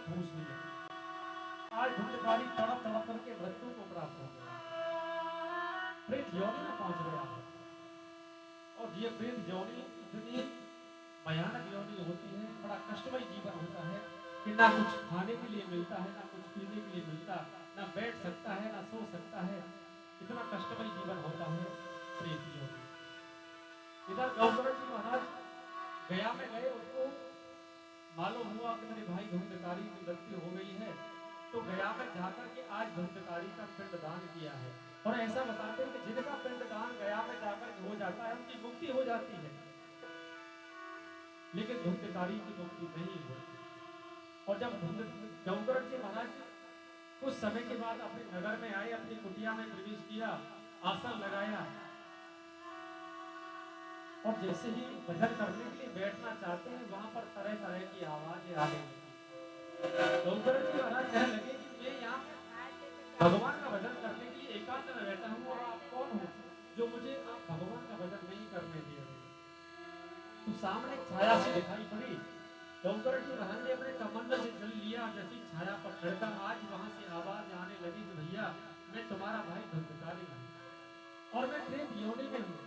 ठूस लिया। आज धुंधकारी तड़प तड़प करके मृत्यु को प्राप्त हो गया, प्रेत योनि में पहुंच गया है। और ये प्रेत योनि इतनी भयानक योनि होती है, बड़ा कष्टमय जीवन होता है कि ना कुछ खाने के लिए मिलता है, ना कुछ पीने के लिए मिलता, ना बैठ सकता है, ना सो सकता है। इतना कष्टमय जीवन होता है प्रेत योनि। इधर गौकर्ण जी महाराज गया में गए, उनको मालूम हुआ कि मेरे भाई धुंधकारी की मृत्यु हो गई है, तो गया में जाकर के आज धुंधकारी का पिंडदान किया है। और ऐसा बताते हैं कि जिनका पिंडदान गया में जाकर के हो जाता है उनकी मुक्ति हो जाती है, लेकिन धुंधकारी की मुक्ति नहीं होती। और जब गौकर्ण जी महाराज कुछ समय के बाद अपने नगर में आए, अपनी कुटिया में प्रवेश किया, आसन लगाया, और जैसे ही भजन करने के लिए बैठना चाहते हैं, वहां पर तरह तरह की आवाजें आ गई। गौकर्ण जी महाराज कहने लगे कि मैं यहाँ भगवान का भजन करने के लिए एकांत में बैठा हूँ, और आप कौन हो जो मुझे आप भगवान का भजन नहीं करने दे रहे। तो सामने छाया से दिखाई पड़ी। गौकर्ण जी महाराज ने अपने कमंडल से जल लिया, जैसी छाया पर छिड़का, आज वहां से आवाज आने लगी कि भैया मैं तुम्हारा भाई धुंधकारी हूँ और मैं प्रेत योनि में हूँ,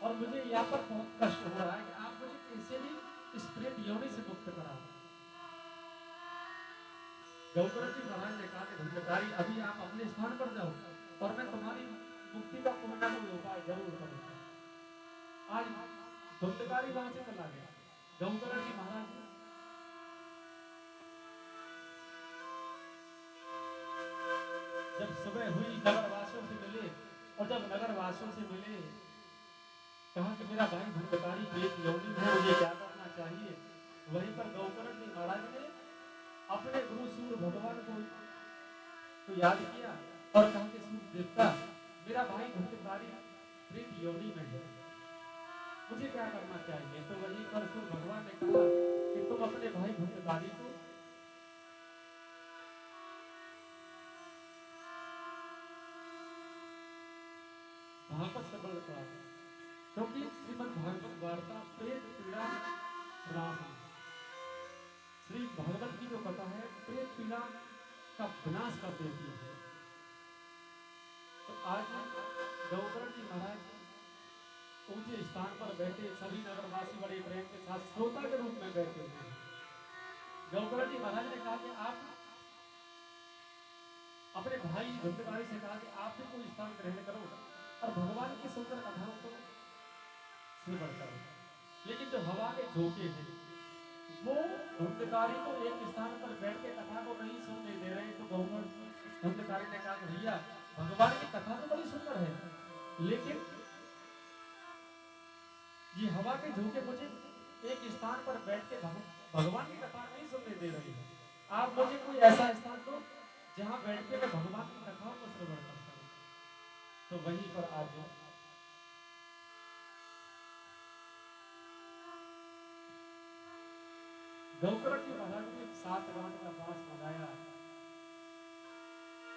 और मुझे यहाँ पर बहुत कष्ट हो रहा है कि आप मुझे कैसे भी इस प्रेत योनि से मुक्त कराओ। गौकर्ण जी महाराज ने कहा कि धुंधकारी अभी आप अपने स्थान पर जाओ और मैं तुम्हारी मुक्ति का कोई ना कोई उपाय जरूर करूंगा। आज धुंधकारी वहां से चला गया। गौकर्ण जी महाराज जब सुबह हुई, नगरवासियों से मिले, और जब नगरवासियों से मिले, कहा कि मेरा भाई धुंधकारी प्रेत योनि है, मुझे क्या करना चाहिए। वहीं पर गौकर्ण जी महाराज ने अपने गुरु सूर्य भगवान को याद किया और कहा कि सूर्य देवता मेरा भाई धुंधकारी प्रेत योनि में है, मुझे क्या करना चाहिए। तो वहीं पर सूर्य भगवान ने कहा कि तुम अपने भाई धुंधकारी को भागवत से बल करा, क्योंकि श्रीमद् भागवत वार्ता प्रेत पीड़ा राम, श्री भागवत की जो कथा है प्रेत पीड़ा का विनाश कर देती है। तो आज गौकर्ण जी महाराज ऊंचे स्थान पर बैठे, सभी नगरवासी बड़े प्रेम के साथ श्रोता के रूप में बैठे हुए हैं। गौकर्ण जी महाराज ने कहा कि आप अपने भाई धुंधकारी से कहा कि आप भी कोई स्थान ग्रहण करो और भगवान की सुंदर कथाओं को श्रवण करो। लेकिन जो हवा के झोंके हैं वो धुंधकारी को एक स्थान पर बैठ के कथा को नहीं सुनने दे रहे। तो गौकर्ण धुंधकारी ने कहा भैया भगवान की कथा तो बड़ी सुंदर है, लेकिन ये हवा के झोंके मुझे एक स्थान पर बैठ के भगवान की कथा नहीं सुनने दे रही है। आप मुझे कोई ऐसा स्थान दो जहां बैठ के मैं भगवान की कथाओं को श्रवण कर सकूं। तो वहीं पर आज गौकर्ण जी महाराज ने 7 गांठ का बांस मंगाया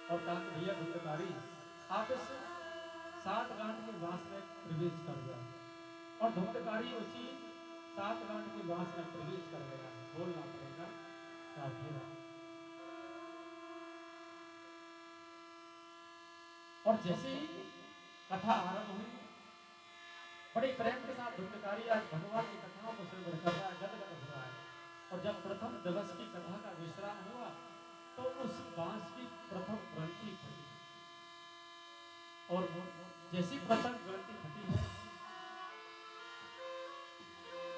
और कहा कि भैया धुंधकारी आप इस 7 गांठ के बांस में प्रवेश कर गया, और धुंधकारी उसी 7 गांठ के बांस में प्रवेश कर गया। बोलना पड़ेगा राधे राधे। और जैसे ही कथा आरंभ हुई, बड़े प्रेम के साथ धुंधकारी आज भगवान की कथाओं को श्रवण कर रहा है, गदगद हो रहा है। और जब प्रथम दिवस की कथा का विश्राम हुआ तो उस बांस की प्रथम ग्रंथि फटी, और जैसी प्रथम ग्रंथि फटी है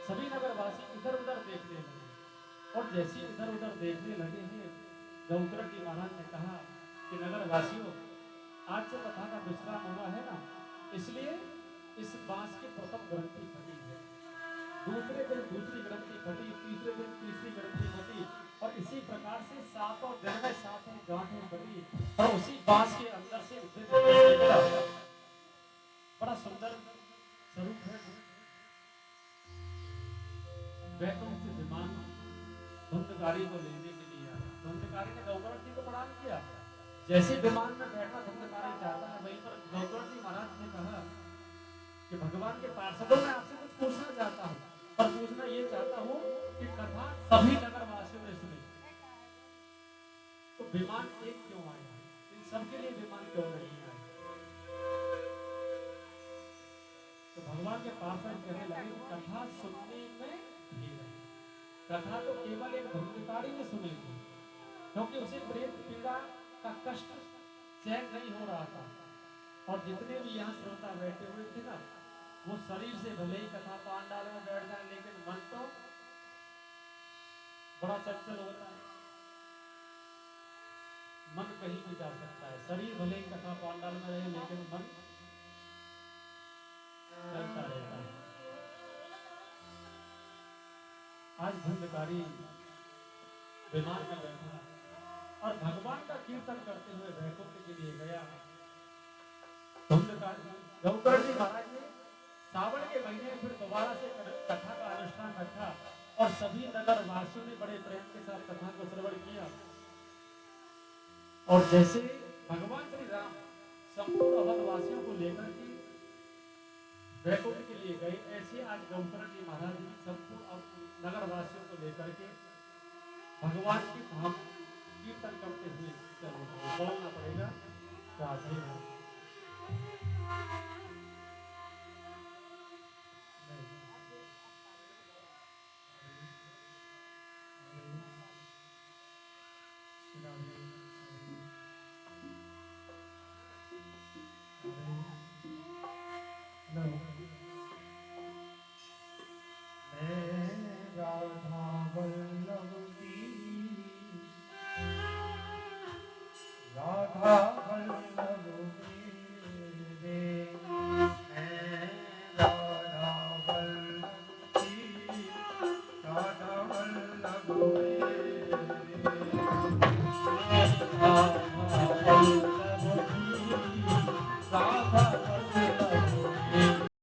सभी नगरवासी इधर उधर देखने लगे, और जैसे इधर उधर देखने लगे हैं गौकर्ण जी महाराज ने कहा कि नगरवासियों आज जो कथा का विश्राम हुआ है ना, इसलिए इस बांस की प्रथम ग्रंथि फटी है, दूसरे दिन दूसरी ग्रंथि फटी, तीसरे दिन तीसरी ग्रंथि फटी, और इसी प्रकार से 7 दिन में 7 गांठें फटी, और उसी बांस के अंदर से निकला। बड़ा सुंदर स्वरूप है। वैकुंठ से विमान धुंधकारी को लेने के लिए आया। धुंधकारी ने गौकर्ण जी को प्रणाम किया। जैसे विमान में बैठा धुंधकारी चाहता है, वहीं पर गौकर्ण जी महाराज ने कहा कि भगवान के पार्षदों में आपसे कुछ पूछना चाहता हूँ, और पूछना ये चाहता हूँ कि कथा सभी नगरवासियों ने सुनी, विमान एक क्यों आया, इन सबके लिए विमान क्यों नहीं आया। तो भगवान के पास आए कहने लगे कि कथा सुनने में भीड़ है। कथा तो केवल एक धुंधकारी ने सुनी थी, क्योंकि उसे प्रेत पीड़ा का कष्ट सहन नहीं हो रहा था। और जितने भी यहाँ श्रोता बैठे हुए थे ना, वो शरीर से भले ही कथा पांडाल में बैठ जाए, लेकिन मन तो बड़ा चंचल होता है। मन कहीं भी जा सकता है, शरीर भले ही कथा पांडाल में रहे, लेकिन मन चलता रहता है। आज धुंधकारी विमान में बैठा और भगवान का कीर्तन करते हुए वैकुंठ के लिए गया। धुंधकारी गौकर्ण जी महाराज ने सावन के महीने में फिर दोबारा से कथा का अनुष्ठान रखा और सभी नगर वासियों ने बड़े प्रेम के साथ कथा को श्रवण किया। और जैसे भगवान श्री राम संपूर्ण अवधवासियों को लेकर के वैकुंठ के लिए गए, ऐसे आज गौकर्ण जी महाराज भी संपूर्ण नगर वासियों को लेकर के भगवान की धाम कीर्तन करते हुए चले। बोलना पड़ेगा राधे राधे। राधा वल्लभ